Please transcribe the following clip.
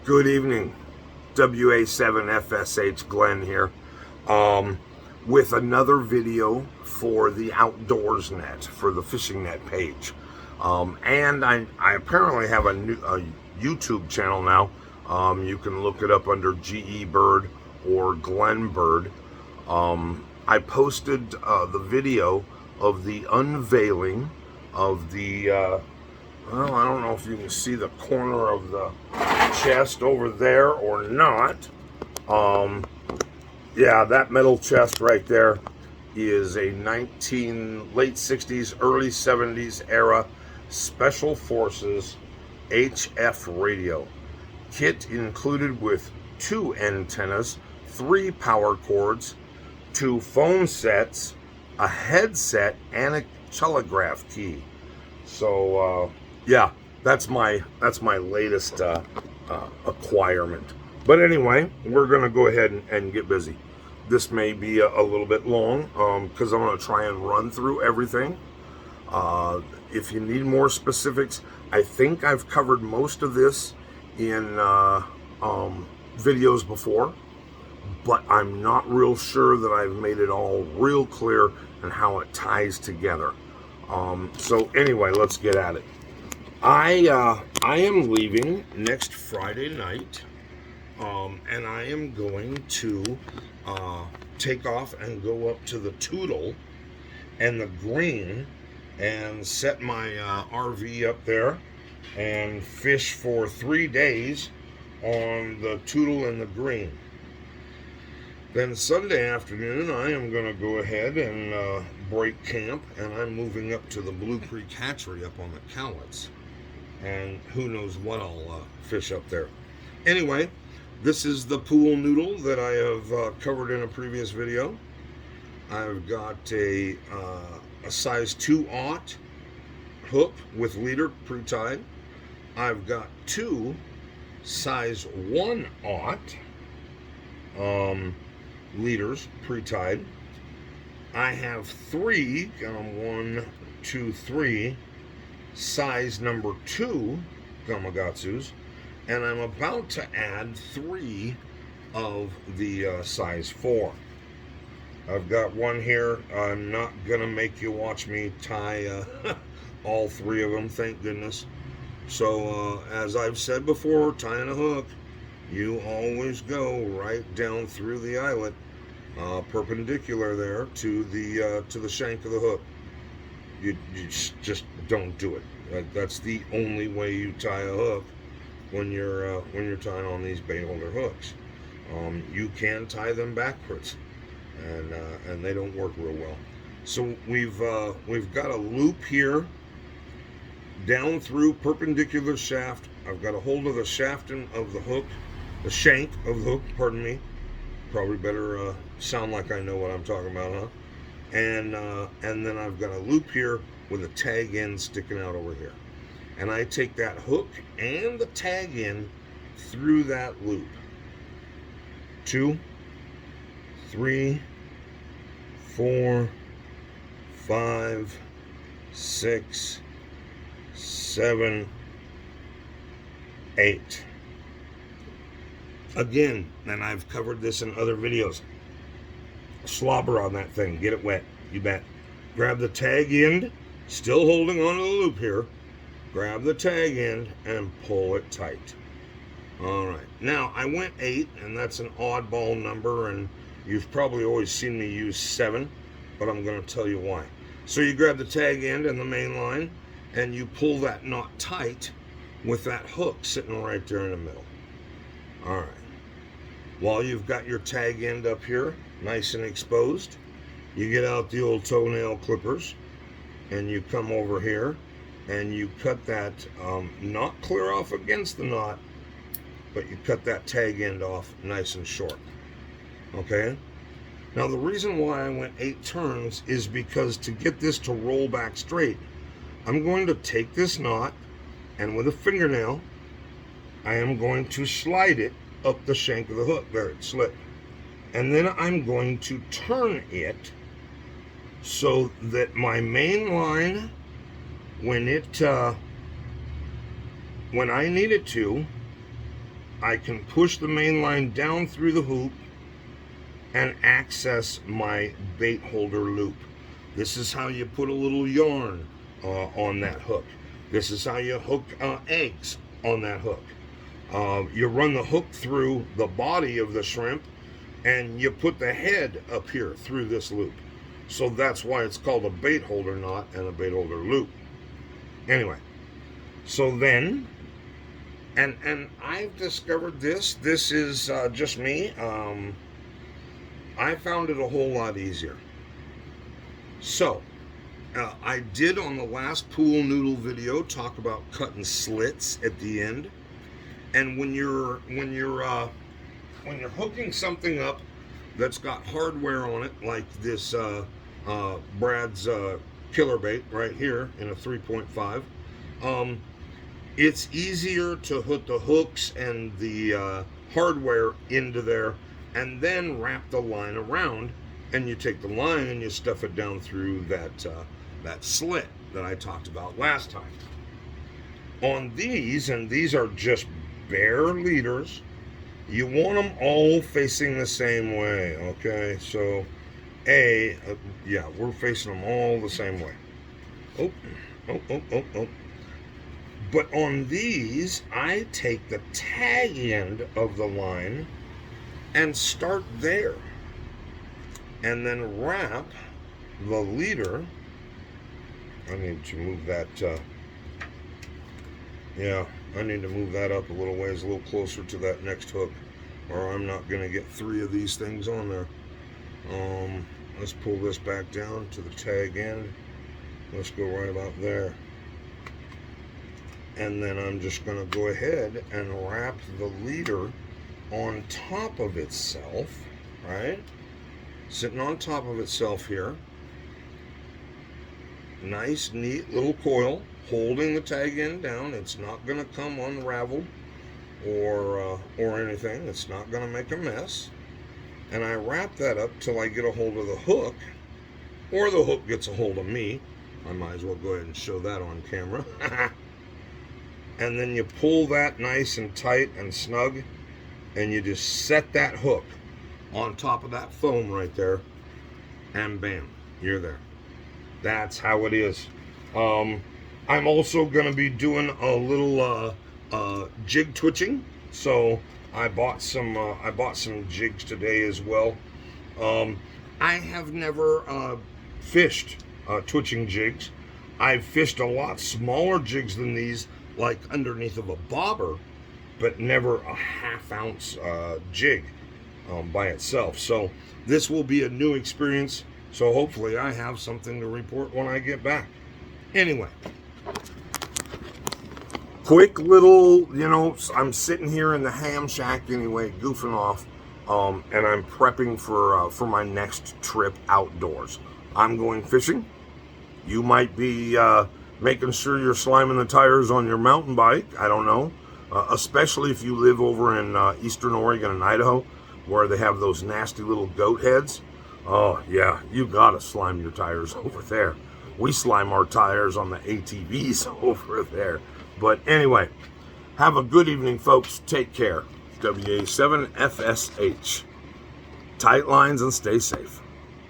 Good evening, WA7FSH Glenn here, with another video for the Outdoors Net, for the fishing net page. And I apparently have a YouTube channel now. You can look it up under GE Bird or Glenn Bird. I posted the video of the unveiling of the, well, I don't know if you can see the corner of the chest over there or not. Yeah, that metal chest right there is a late 60s, early 70s era Special Forces HF radio. Kit included with 2 antennas, 3 power cords, 2 phone sets, a headset, and a telegraph key. So yeah, that's my latest acquirement. But anyway, we're gonna go ahead and get busy. This may be a little bit long because I'm gonna try and run through everything. If you need more specifics, I think I've covered most of this in videos before, but I'm not real sure that I've made it all real clear and how it ties together. So anyway, let's get at it. I am leaving next Friday night, and I am going to take off and go up to the Toutle and the Green and set my RV up there and fish for 3 days on the Toutle and the Green. Then Sunday afternoon, I am going to go ahead and break camp, and I'm moving up to the Blue Creek Hatchery up on the Cowlitz. And who knows what I'll fish up there. Anyway, this is the pool noodle that I have covered in a previous video. I've got a size 2/0 hook with leader pre-tied. I've got 2 size 1/0 leaders pre-tied. I have 3, 1, 2, 3 size number 2 Gamakatsus, and I'm about to add 3 of the size 4. I've got one here. I'm not gonna make you watch me tie all 3 of them, thank goodness. So as I've said before, tying a hook, you always go right down through the eyelet, perpendicular there to the shank of the hook. You just don't do it. That's the only way you tie a hook when you're tying on these bait holder hooks. You can tie them backwards, and they don't work real well. So we've got a loop here down through perpendicular shaft. I've got a hold of the shaft of the hook, the shank of the hook. Pardon me. Probably better sound like I know what I'm talking about, huh? And then I've got a loop here with a tag end sticking out over here. And I take that hook and the tag end through that loop. 2, 3, 4, 5, 6, 7, 8. Again, and I've covered this in other videos. Slobber on that thing, get it wet, you bet. Grab the tag end, still holding onto the loop here. Grab the tag end and pull it tight. All right, now I went 8, and that's an oddball number, and you've probably always seen me use 7, but I'm going to tell you why. So you grab the tag end and the main line, and you pull that knot tight with that hook sitting right there in the middle. All right. While you've got your tag end up here, nice and exposed, you get out the old toenail clippers, and you come over here, and you cut that knot clear off against the knot, but you cut that tag end off nice and short. Okay? Now the reason why I went 8 turns is because to get this to roll back straight, I'm going to take this knot, and with a fingernail, I am going to slide it up the shank of the hook. There, it slipped. And then I'm going to turn it so that my main line, when I need it to, I can push the main line down through the hoop and access my bait holder loop. This is how you put a little yarn on that hook. This is how you hook eggs on that hook. You run the hook through the body of the shrimp and you put the head up here through this loop. So that's why it's called a bait holder knot and a bait holder loop. Anyway, so then, and I've discovered this is just me. I found it a whole lot easier. So, I did on the last pool noodle video talk about cutting slits at the end, and when you're hooking something up that's got hardware on it, like this Brad's killer bait right here in a 3.5, it's easier to hook the hooks and the hardware into there and then wrap the line around, and you take the line and you stuff it down through that slit that I talked about last time. On these, and these are just bare leaders, you want them all facing the same way, okay? So, yeah, we're facing them all the same way. Oh. But on these, I take the tag end of the line and start there, and then wrap the leader. I need to move that, yeah, I need to move that up a little ways, a little closer to that next hook, or I'm not going to get 3 of these things on there. Let's pull this back down to the tag end. Let's go right about there. And then I'm just going to go ahead and wrap the leader on top of itself, right? Sitting on top of itself here. Nice, neat little coil holding the tag end down. It's not going to come unraveled or anything. It's not going to make a mess. And I wrap that up till I get a hold of the hook, or the hook gets a hold of me. I might as well go ahead and show that on camera. And then you pull that nice and tight and snug, and you just set that hook on top of that foam right there, and bam, you're there. That's how it is. I'm also going to be doing a little jig twitching, so I bought some jigs today as well. I have never fished twitching jigs. I've fished a lot smaller jigs than these, like underneath of a bobber, but never a 1/2 ounce jig by itself. So this will be a new experience, so hopefully I have something to report when I get back. Anyway, quick little, I'm sitting here in the ham shack anyway, goofing off, and I'm prepping for my next trip outdoors. I'm going fishing. You might be making sure you're sliming the tires on your mountain bike. I don't know. Especially if you live over in eastern Oregon and Idaho, where they have those nasty little goat heads. Oh, yeah, you gotta slime your tires over there. We slime our tires on the ATVs over there. But anyway, have a good evening, folks. Take care. WA7FSH. Tight lines and stay safe.